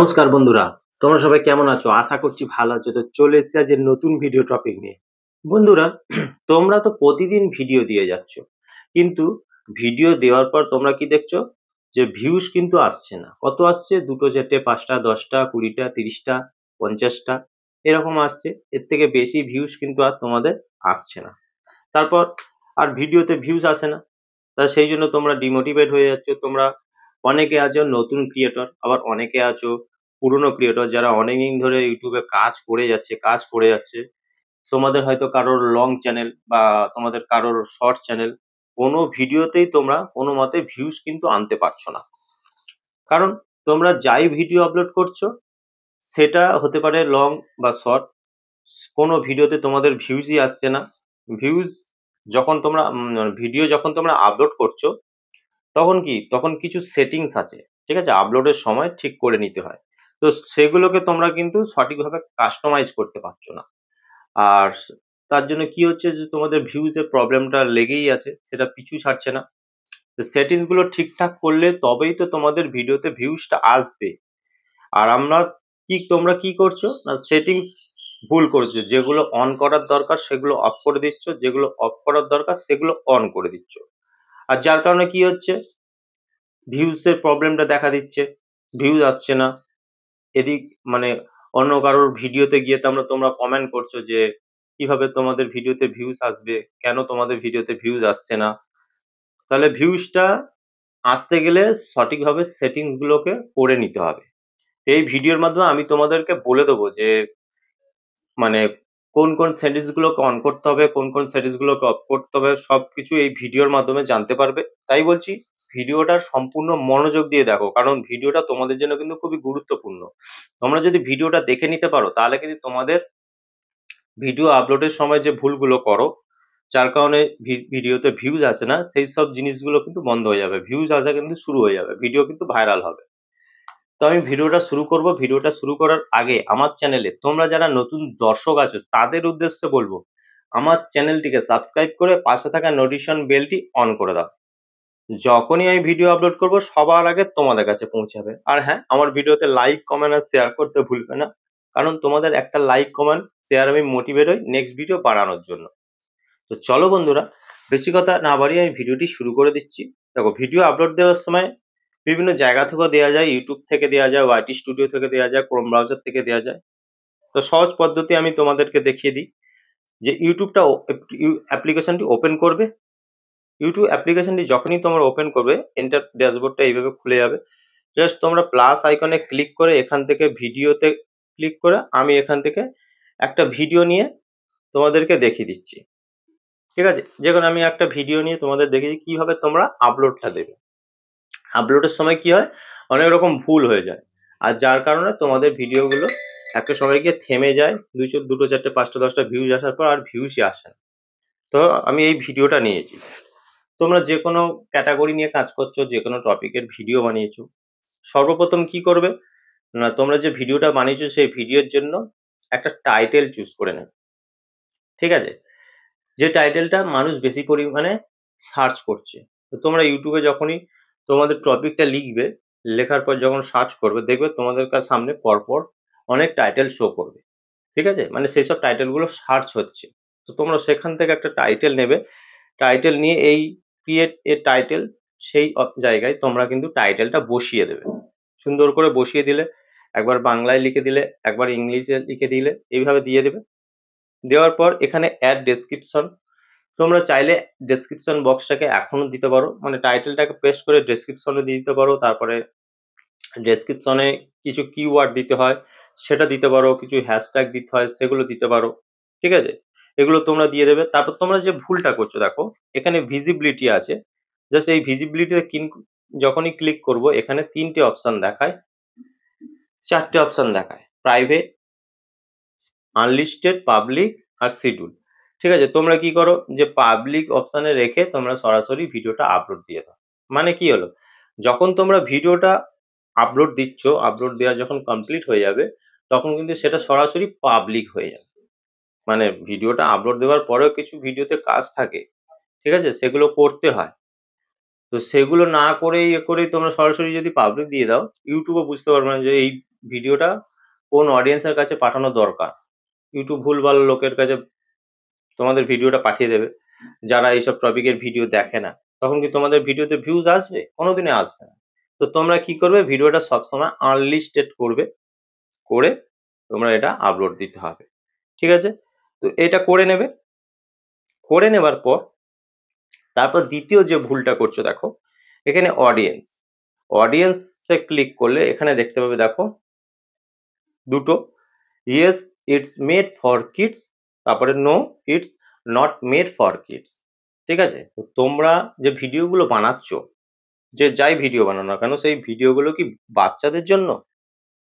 নমস্কার বন্ধুরা, তোমরা সবাই কেমন আছো? আশা করছি ভালো আছো। তো চলে এসেছি আজ নতুন ভিডিও টপিক নিয়ে। বন্ধুরা, তোমরা তো প্রতিদিন ভিডিও দিয়ে যাচ্ছ, কিন্তু ভিডিও দেওয়ার পর তোমরা কি দেখছো? যে ভিউজ কিন্তু আসছে না। কত আসছে? 2টো, 4টে, 5টা, 10টা, 20টা, 30টা, 50টা এরকম আসছে। এর থেকে বেশি ভিউজ কিন্তু আর তোমাদের আসছে না। তারপর আর ভিডিওতে ভিউজ আসে না। তা সেই জন্য তোমরা ডিমোটিভেট হয়ে যাচ্ছ। তোমরা অনেকে আছো নতুন ক্রিয়েটর, আবার অনেকে আছো পুরনো ক্রিয়েটর যারা অনেকদিন ধরে ইউটিউবে কাজ করে যাচ্ছে। তোমাদের হয়তো কারোর লং চ্যানেল বা তোমাদের কারোর শর্ট চ্যানেল, কোনো ভিডিওতেই তোমরা কোনো মতে ভিউজ কিন্তু আনতে পারছো না। কারণ তোমরা যাই ভিডিও আপলোড করছো, সেটা হতে পারে লং বা শর্ট, কোনো ভিডিওতে তোমাদের ভিউজই আসছে না। ভিউজ যখন তোমরা ভিডিও যখন তোমরা আপলোড করছো, তখন কিছু সেটিংস আছে, ঠিক আছে? আপলোডের সময় ঠিক করে নিতে হয়। তো সেগুলোকে তোমরা কিন্তু সঠিকভাবে কাস্টমাইজ করতে পারছো না। আর তার জন্য কি হচ্ছে যে তোমাদের ভিউজ এর প্রবলেমটা লেগেই আছে, সেটা পিছু ছাড়ছে না। তো সেটিংস গুলো ঠিকঠাক করলে তবেই তো তোমাদের ভিডিওতে ভিউজটা আসবে। আর তোমরা কি করছো না, সেটিংস ভুল করছো। যেগুলো অন করার দরকার সেগুলো অফ করে দিচ্ছ, যেগুলো অফ করার দরকার সেগুলো অন করে দিচ্ছ। আর যার কারণে কি হচ্ছে, ভিউজ এর প্রবলেমটা দেখা দিচ্ছে, ভিউজ আসছে না। এদিক মানে অন্য কারোর ভিডিওতে গিয়ে তোমরা কমেন্ট করছো যে কিভাবে তোমাদের ভিডিওতে ভিউজ আসবে, কেন তোমাদের ভিডিওতে ভিউজ আসছে না। তাহলে ভিউজটা আসতে গেলে সঠিকভাবে সেটিংস গুলোকে করে নিতে হবে। এই ভিডিওর মাধ্যমে আমি তোমাদেরকে বলে দেবো যে মানে কোন সেটিংস গুলোকে অন করতে হবে, কোন সেটিংস গুলোকে অফ করতে হবে, সবকিছু এই ভিডিওর মাধ্যমে জানতে পারবে। তাই বলছি, ভিডিওটা সম্পূর্ণ মনোযোগ দিয়ে দেখো, কারণ ভিডিওটা তোমাদের জন্য কিন্তু খুবই গুরুত্বপূর্ণ। তোমরা যদি ভিডিওটা দেখে নিতে পারো, তাহলে কিন্তু তোমাদের ভিডিও আপলোডের সময় যে ভুলগুলো করো, যার কারণে ভিডিওতে ভিউজ আসে না, সেই সব জিনিসগুলো কিন্তু বন্ধ হয়ে যাবে। ভিউজ আসা কিন্তু শুরু হয়ে যাবে, ভিডিও কিন্তু ভাইরাল হবে। তো আমি ভিডিওটা শুরু করব। ভিডিওটা শুরু করার আগে আমার চ্যানেলে তোমরা যারা নতুন দর্শক আছো তাদের উদ্দেশ্যে বলবো, আমার চ্যানেলটিকে সাবস্ক্রাইব করে পাশে থাকা নোটিফিকেশন বেলটি অন করে দাও। যখনই আমি ভিডিও আপলোড করব সবার আগে তোমাদের কাছে পৌঁছাবে। আর হ্যাঁ, আমার ভিডিওতে লাইক, কমেন্ট আর শেয়ার করতে ভুলবে না, কারণ তোমাদের একটা লাইক, কমেন্ট, শেয়ার আমি মোটিভেট হই নেক্সট ভিডিও বানানোর জন্য। তো চলো বন্ধুরা, বেশি কথা না বাড়িয়ে আমি ভিডিওটি শুরু করে দিচ্ছি। দেখো, ভিডিও আপলোড দেওয়ার সময় বিভিন্ন জায়গা থেকেও দেওয়া যায়, ইউটিউব থেকে দেওয়া যায়, ওয়াইটি স্টুডিও থেকে দেওয়া যায়, ক্রোম ব্রাউজার থেকে দেওয়া যায়। তো সহজ পদ্ধতি আমি তোমাদেরকে দেখিয়ে দিই। যে ইউটিউবটা অ্যাপ্লিকেশনটি ওপেন করবে। ইউটিউব অ্যাপ্লিকেশনটি যখনই তোমরা ওপেন করবে, এন্টার ড্যাশবোর্ডটা এইভাবে খুলে যাবে। জাস্ট তোমরা প্লাস আইকনে ক্লিক করে এখান থেকে ভিডিওতে ক্লিক করে আমি এখান থেকে একটা ভিডিও নিয়ে তোমাদেরকে দেখিয়ে দিচ্ছি। ঠিক আছে? যেখানে আমি একটা ভিডিও নিয়ে তোমাদের দেখিয়ে দিই কিভাবে তোমরা আপলোডটা দেবে। আপলোডের সময় কি হয়, অনেক রকম ভুল হয়ে যায়। আর যার কারণে তোমাদের ভিডিওগুলো একটা সময় গিয়ে থেমে যায়। 2টো, 4টে, 5টা, 10টা ভিউজ আসার পর আর ভিউজই আসে না। তো আমি এই ভিডিওটা নিয়েছি। তোমরা যে কোনো ক্যাটাগরি নিয়ে কাজ করছো, যে কোনো টপিকের ভিডিও বানিয়েছো, সর্বপ্রথম কি করবে না, তোমরা যে ভিডিওটা বানিয়েছো সেই ভিডিওর জন্য একটা টাইটেল চুজ করে নেবে। ঠিক আছে? যে টাইটেলটা মানুষ বেশি পরিমাণে সার্চ করছে। তো তোমরা ইউটিউবে যখনই তোমাদের টপিকটা লিখবে, লেখার পর যখন সার্চ করবে, দেখবে তোমাদের সামনে পরপর অনেক টাইটেল শো করবে। ঠিক আছে? মানে সেই সব টাইটেলগুলো সার্চ হচ্ছে। তো তোমরা সেখান থেকে একটা টাইটেল নেবে। টাইটেল নিয়ে এই ক্রিয়েট এ টাইটেল, সেই জায়গায় তোমরা কিন্তু টাইটেলটা বসিয়ে দেবে। সুন্দর করে বসিয়ে দিলে, একবার বাংলায় লিখে দিলে, একবার ইংলিশে লিখে দিলে, এইভাবে দিয়ে দেবে। দেওয়ার পর এখানে অ্যাড ডেসক্রিপশন, তোমরা চাইলে ডেসক্রিপশন বক্সটাকে এখনো দিতে পারো, মানে টাইটেলটাকে পেস্ট করে ডেসক্রিপশনে দিয়ে দিতে পারো। তারপরে ডেসক্রিপশনে কিছু কিওয়ার্ড দিতে হয় সেটা দিতে পারো, কিছু হ্যাশট্যাগ দিতে হয় সেগুলো দিতে পারো। ঠিক আছে? এগুলো তোমরা দিয়ে দেবে। তারপর তোমরা যে ভুলটা করছো, দেখো এখানে ভিজিবিলিটি আছে। জাস্ট এই ভিজিবিলিটিতে যখনই ক্লিক করব, এখানে 3টে অপশন দেখায়, 4টে অপশন দেখায়, প্রাইভেট, আনলিস্টেড, পাবলিক আর শিডিউল। ঠিক আছে? তোমরা কি করো, যে পাবলিক অপশনে রেখে তোমরা সরাসরি ভিডিওটা আপলোড দিয়ে দাও। মানে কি হলো, যখন তোমরা ভিডিওটা আপলোড দিচ্ছ, আপলোড দেওয়া যখন কমপ্লিট হয়ে যাবে, তখন কিন্তু সেটা সরাসরি পাবলিক হয়ে যাবে। মানে ভিডিওটা আপলোড দেওয়ার পরেও কিছু ভিডিওতে কাজ থাকে, ঠিক আছে? সেগুলো করতে হয়। তো সেগুলো না করে করেই তোমরা সরাসরি যদি পাবলিক দিয়ে দাও, ইউটিউবও বুঝতে পারবে না যে এই ভিডিওটা কোন অডিয়েন্সের কাছে পাঠানো দরকার। ইউটিউব ভুলভাল লোকের কাছে তোমাদের ভিডিওটা পাঠিয়ে দেবে, যারা এইসব টপিকের ভিডিও দেখে না। তখন কি তোমাদের ভিডিওতে ভিউজ আসবে? কোনোদিনই আসবে না। তো তোমরা কি করবে, ভিডিওটা সবসময় আনলিস্টেড করবে, করে তোমরা এটা আপলোড দিতে হবে। ঠিক আছে? তো এটা করে নেবে। করে নেবার পর তারপর দ্বিতীয় যে ভুলটা করছো দেখো, এখানে অডিয়েন্সে ক্লিক করলে এখানে দেখতে পাবে, দেখো দুটো, yes it's made for kids, তারপরে no it's not made for kids. ঠিক আছে? তো তোমরা যে ভিডিওগুলো বানাচ্ছ, যে যাই ভিডিও বানাও না কেন, সেই ভিডিওগুলো কি বাচ্চাদের জন্য?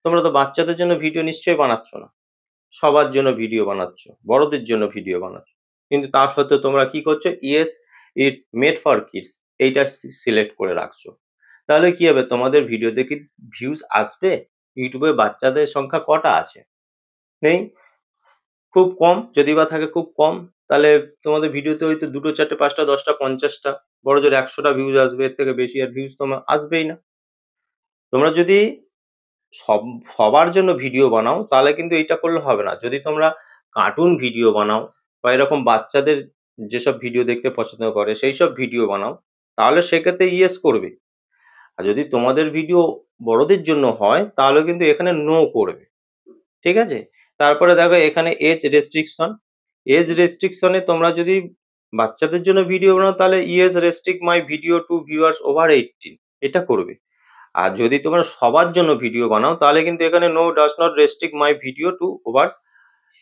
তোমরা তো বাচ্চাদের জন্য ভিডিও নিশ্চয়ই বানাচ্ছ না। সবার জন্য ভিডিও বানাচ্ছ, বড়দের জন্য ভিডিও বানাচ্ছ। কিন্তু তা সত্ত্বেও তোমরা কি করছো, yes it's made for kids এইটা সিলেক্ট করে রাখছো। তাহলে কি হবে, তোমাদের ভিডিওতে কি ভিউজ আসবে? ইউটিউবে বাচ্চাদের সংখ্যা কটা আছে? নেই, খুব কম। যদি বা থাকে খুব কম। তাহলে তোমাদের ভিডিওতে হয়তো 2টো 4টে 5টা 10টা 50টা, বড় জোর 100টা ভিউজ আসবে, এর থেকে বেশি আর ভিউজ তোমার আসবেই না। তোমরা যদি সব সবার জন্য ভিডিও বানাও তাহলে কিন্তু এইটা করলে হবে না। যদি তোমরা কার্টুন ভিডিও বানাও বা এরকম বাচ্চাদের যেসব ভিডিও দেখতে পছন্দ করে সেই সব ভিডিও বানাও, তাহলে সেক্ষেত্রে ইয়েস করবে। আর যদি তোমাদের ভিডিও বড়দের জন্য হয় তাহলে কিন্তু এখানে নো করবে। ঠিক আছে? তারপরে দেখো এখানে এজ রেস্ট্রিকশনে তোমরা যদি বাচ্চাদের জন্য ভিডিও বানাও তাহলে yes restrict my video to viewers over 18 এটা করবে। আর যদি তোমরা সবার জন্য ভিডিও বানাও তাহলে কিন্তু এখানে no does not restrict my video to over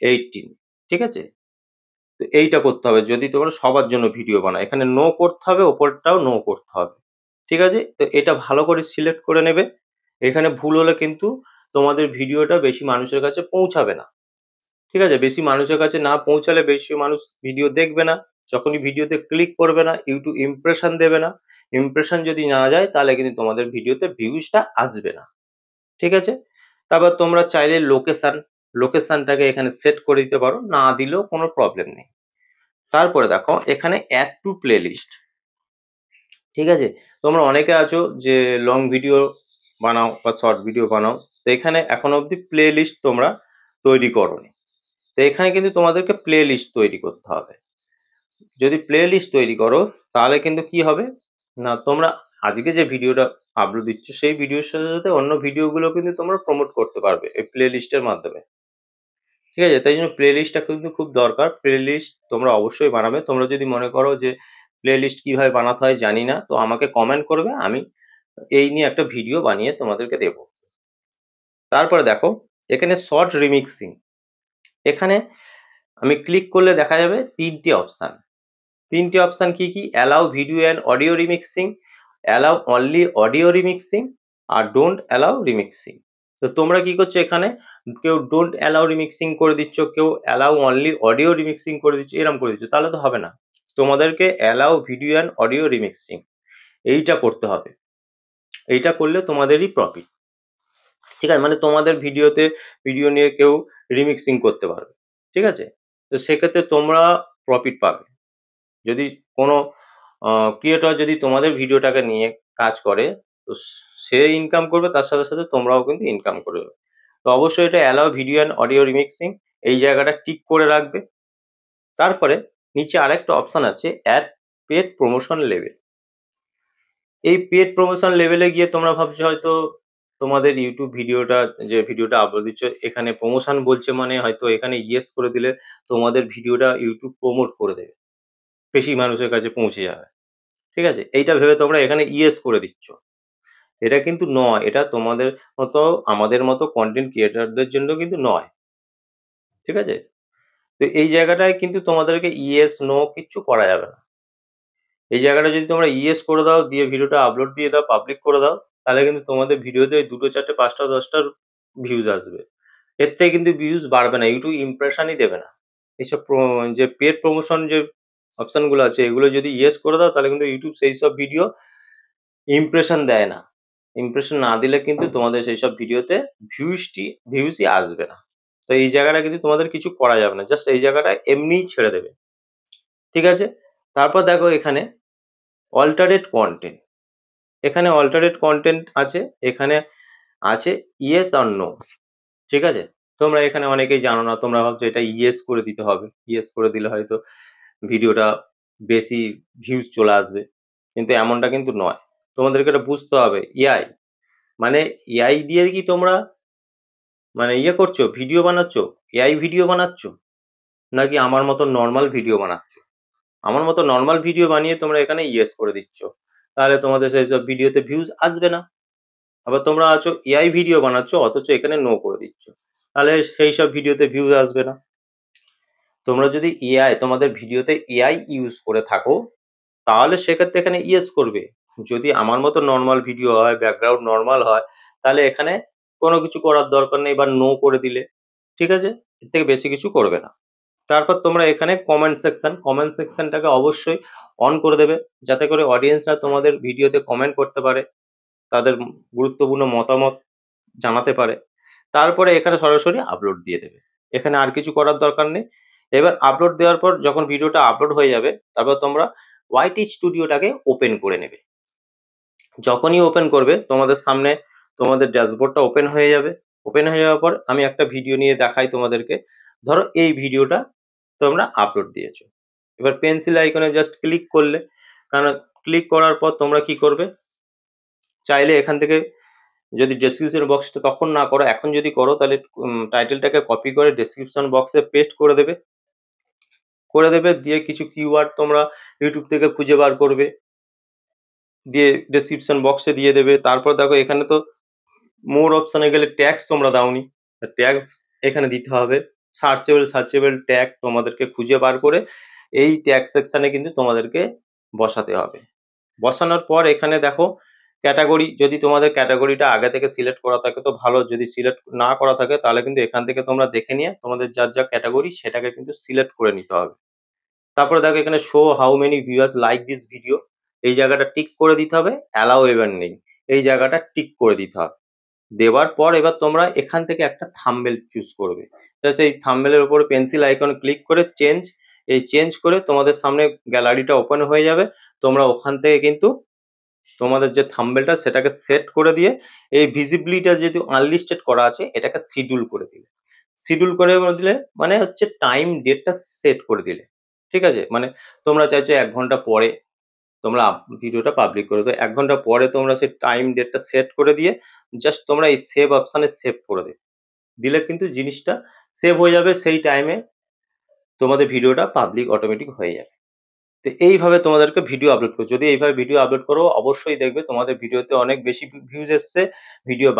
18। ঠিক আছে? তো এইটা করতে হবে যদি তোমরা সবার জন্য ভিডিও বানাও, এখানে নো করতে হবে, ওপরটাও নো করতে হবে। ঠিক আছে? তো এটা ভালো করে সিলেক্ট করে নেবে। এখানে ভুল হলে কিন্তু তোমাদের ভিডিওটা বেশি মানুষের কাছে পৌঁছাবে না। ঠিক আছে? বেশি মানুষের কাছে না পৌঁছালে বেশি মানুষ ভিডিও দেখবে না। যখনই ভিডিওতে ক্লিক করবে না, ইউটিউব ইমপ্রেশন দেবে না। ইমপ্রেশন যদি না যায় তাহলে কিন্তু তোমাদের ভিডিওতে ভিউজটা আসবে না। ঠিক আছে? তারপর তোমরা চাইলে লোকেশনটাকে এখানে সেট করে দিতে পারো, না দিলেও কোনো প্রবলেম নেই। তারপরে দেখো এখানে অ্যাড টু প্লেলিস্ট। ঠিক আছে? তোমরা অনেকে আছো যে লং ভিডিও বানাও বা শর্ট ভিডিও বানাও, তো এখানে এখনো অবধি প্লেলিস্ট তোমরা তৈরি করোনি। তো এখানে কিন্তু তোমাদেরকে প্লেলিস্ট তৈরি করতে হবে। যদি প্লেলিস্ট তৈরি করো তাহলে কিন্তু কি হবে না, তোমরা আজকে যে ভিডিওটা আপলোড দিচ্ছ সেই ভিডিওর সাথে সাথে অন্য ভিডিওগুলো কিন্তু তোমরা প্রমোট করতে পারবে এই প্লেলিস্টের মাধ্যমে। ঠিক আছে? তাই জন্য প্লেলিস্টটা কিন্তু খুব দরকার। প্লেলিস্ট তোমরা অবশ্যই বানাবে। তোমরা যদি মনে করো যে প্লেলিস্ট কিভাবে বানাতে হয় জানি না, তো আমাকে কমেন্ট করবে, আমি এই নিয়ে একটা ভিডিও বানিয়ে তোমাদেরকে দেবো। তারপরে দেখো এখানে শর্ট রিমিক্সিং, এখানে আমি ক্লিক করলে দেখা যাবে তিনটি অপশন কি কি, allow video and audio remixing, allow only audio remixing, আর ডোন্ট অ্যালাউ রিমিক্সিং। তো তোমরা কি করছো, এখানে কেউ ডোন্ট অ্যালাউ রিমিক্সিং করে দিচ্ছ, কেউ অ্যালাউ অনলি অডিও রিমিক্সিং করে দিচ্ছ, এরকম করে দিচ্ছ, তাহলে তো হবে না। তোমাদেরকে allow video and audio remixing এইটা করতে হবে। এইটা করলে তোমাদেরই প্রফিট। ঠিক আছে? মানে তোমাদের ভিডিও নিয়ে কেউ রিমিক্সিং করতে পারবে। ঠিক আছে? তো সেক্ষেত্রে তোমরা প্রফিট পাবে। যদি কোনো ক্রিয়েটর যদি তোমাদের ভিডিওটাকে নিয়ে কাজ করে, তো সে ইনকাম করবে, তার সাথে সাথে তোমরাও কিন্তু ইনকাম করবে। তো অবশ্যই এটা allow video and audio remixing, এই জায়গাটা টিক করে রাখবে। তারপরে নিচে আরেকটা অপশন আছে, অ্যাড পেড প্রমোশন লেভেল। এই পেড প্রমোশন লেভেলে গিয়ে তোমরা ভাবছো হয়তো তোমাদের ইউটিউব যে ভিডিওটা আপলোড দিচ্ছ এখানে প্রমোশন বলছে, মানে হয়তো এখানে ইয়েস করে দিলে তোমাদের ভিডিওটা ইউটিউব প্রমোট করে দেবে, বেশি মানুষের কাছে পৌঁছে যাবে। ঠিক আছে? এইটা ভেবে তোমরা এখানে ইয়েস করে দিচ্ছ। এটা কিন্তু নয়, এটা তোমাদের মতো আমাদের মতো কন্টেন্ট ক্রিয়েটরদের জন্য কিন্তু নয়। ঠিক আছে? তো এই জায়গাটায় কিন্তু তোমাদেরকে ইয়েস নো কিচ্ছু করা যাবে না। এই জায়গাটা যদি তোমরা ইয়েস করে দাও, দিয়ে ভিডিওটা আপলোড দিয়ে দাও, পাবলিক করে দাও, তাহলে কিন্তু তোমাদের ভিডিওতে 2টো 4টে 5টা 10টার ভিউজ আসবে। এর থেকে কিন্তু ভিউজ বাড়বে না, ইউটিউব ইমপ্রেশনই দেবে না। এইসব যে পেড প্রমোশন যে অপশন গুলো আছে এগুলো যদি ইয়েস করে দাও তাহলে কিন্তু ইউটিউব সেই সব ভিডিও ইমপ্রেশন দেয় না। ইমপ্রেশন না দিলে কিন্তু তোমাদের সেই সব ভিডিওতে ভিউজই আসবে না। তো এই জায়গাটা কিন্তু তোমাদের কিছু করা যাবে না, জাস্ট এই জায়গাটা এমনিই ছেড়ে দেবে। ঠিক আছে? তারপর দেখো এখানে অল্টারেট কন্টেন্ট, এখানে অল্টারেট কন্টেন্ট আছে। এখানে আছে ইয়েস অর নো। ঠিক আছে? তোমরা এখানে অনেকেই জানো না, তোমরা ভাবছো এটা ইয়েস করে দিতে হবে। ইয়েস করে দিলে হয়তো ভিডিওটা বেশি ভিউজ চলে আসবে। কিন্তু এমনটা কিন্তু নয়। তোমাদেরকে এটা বুঝতে হবে, এআই মানে এআই দিয়ে কি তোমরা মানে ইয়ে করছো, ভিডিও বানাচ্ছো, এআই ভিডিও বানাচ্ছো, নাকি আমার মতো নর্মাল ভিডিও বানাচ্ছো? আমার মতো নর্মাল ভিডিও বানিয়ে তোমরা এখানে ইয়েস করে দিচ্ছ, তাহলে তোমাদের সেইসব ভিডিওতে ভিউজ আসবে না। আবার তোমরা আছো এআই ভিডিও বানাচ্ছ অথচ এখানে নো করে দিচ্ছ, তাহলে সেই সব ভিডিওতে ভিউজ আসবে না। তোমরা যদি এআই তোমাদের ভিডিওতে এআই ইউজ করে থাকো, তাহলে সেক্ষেত্রে এখানে ইয়েস করবে। যদি আমার মতো নর্মাল ভিডিও হয়, ব্যাকগ্রাউন্ড নর্মাল হয়, তাহলে এখানে কোনো কিছু করার দরকার নেই, বা নো করে দিলে ঠিক আছে, এর থেকে বেশি কিছু করবে না। তারপর তোমরা এখানে কমেন্ট সেকশনটাকে অবশ্যই অন করে দেবে, যাতে করে অডিয়েন্সরা তোমাদের ভিডিওতে কমেন্ট করতে পারে, তাদের গুরুত্বপূর্ণ মতামত জানাতে পারে। তারপরে এখানে সরাসরি আপলোড দিয়ে দেবে, এখানে আর কিছু করার দরকার নেই। এবার আপলোড দেওয়ার পর যখন ভিডিওটা আপলোড হয়ে যাবে, তারপর তোমরা ওয়াইটি স্টুডিওটাকে ওপেন করে নেবে। যখনই ওপেন করবে তোমাদের সামনে তোমাদের ড্যাশবোর্ডটা ওপেন হয়ে যাবে। ওপেন হয়ে যাওয়ার পর আমি একটা ভিডিও নিয়ে দেখাই তোমাদেরকে। ধরো এই ভিডিওটা তোমরা আপলোড দিয়েছো, এবার পেন্সিল আইকনে জাস্ট ক্লিক করলে, কারণ ক্লিক করার পর তোমরা কি করবে, চাইলে এখান থেকে যদি ডেসক্রিপশন বক্সটা তখন না করো, এখন যদি করো তাহলে টাইটেলটাকে কপি করে ডেসক্রিপশন বক্সে পেস্ট করে দেবে, দিয়ে কিছু কিওয়ার্ড তোমরা ইউটিউব থেকে খুঁজে বার করবে, দিয়ে ডেসক্রিপশন বক্সে দিয়ে দেবে। তারপর দেখো এখানে তো মোর অপশনে গেলে ট্যাক্স তোমরা দাওনি, ট্যাক্স এখানে দিতে হবে। সার্চেবল ট্যাগ তোমাদেরকে খুঁজে বার করে এই ট্যাগ সেকশনে কিন্তু তোমাদেরকে বসাতে হবে। বসানোর পর এখানে দেখো ক্যাটাগরি, যদি তোমাদের ক্যাটাগরিটা আগে থেকে সিলেক্ট করা থাকে তো ভালো, যদি সিলেক্ট না করা থাকে তাহলে কিন্তু এখান থেকে তোমরা দেখে নিয়ে তোমাদের যার যা ক্যাটাগরি সেটাকে কিন্তু সিলেক্ট করে নিতে হবে। তারপরে দেখো এখানে show how many viewers like this video, এই জায়গাটা টিক করে দিতে হবে। অ্যালাউ এবার নেই, এই জায়গাটা টিক করে দিতে হবে। দেওয়ার পর এবার তোমরা এখান থেকে একটা থাম্বনেল চুজ করবে। জাস্ট এই থাম্বনেলের উপরে পেন্সিল আইকন ক্লিক করে চেঞ্জ করে তোমাদের সামনে গ্যালারিটা ওপেন হয়ে যাবে। তোমরা ওখান থেকে কিন্তু তোমাদের যে থাম্বনেলটা সেটাকে সেট করে দিয়ে এই ভিজিবিলিটিটা যেহেতু আনলিস্টেড করা আছে এটাকে শিডিউল করে দিলে, মানে হচ্ছে টাইম ডেটটা সেট করে দিলে। ঠিক আছে, মানে তোমরা চাইছো 1 ঘন্টা পরে তোমরা ভিডিওটা পাবলিক করে দেবে, 1 ঘন্টা পরে তোমরা সেই টাইম ডেটটা সেট করে দিয়ে জাস্ট তোমরা এই সেভ অপশানে সেভ করে দেবে, দিলে কিন্তু জিনিসটা সেভ হয়ে যাবে, সেই টাইমে তোমাদের ভিডিওটা পাবলিক অটোমেটিক হয়ে যাবে। তো এইভাবে তোমাদেরকে ভিডিও আপলোড করো, যদি এইভাবে ভিডিও আপলোড করো অবশ্যই দেখবে তোমাদের ভিডিওতে অনেক বেশি ভিউজ এসছে, ভিডিও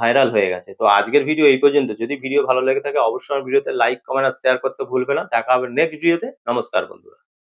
ভাইরাল হয়ে গেছে। তো আজকের ভিডিও এই পর্যন্ত। যদি ভিডিও ভালো লেগে থাকে অবশ্যই আমার ভিডিওতে লাইক কমেন্ট আর শেয়ার করতে ভুলবে না। দেখা হবে নেক্সট ভিডিওতে। নমস্কার বন্ধুরা।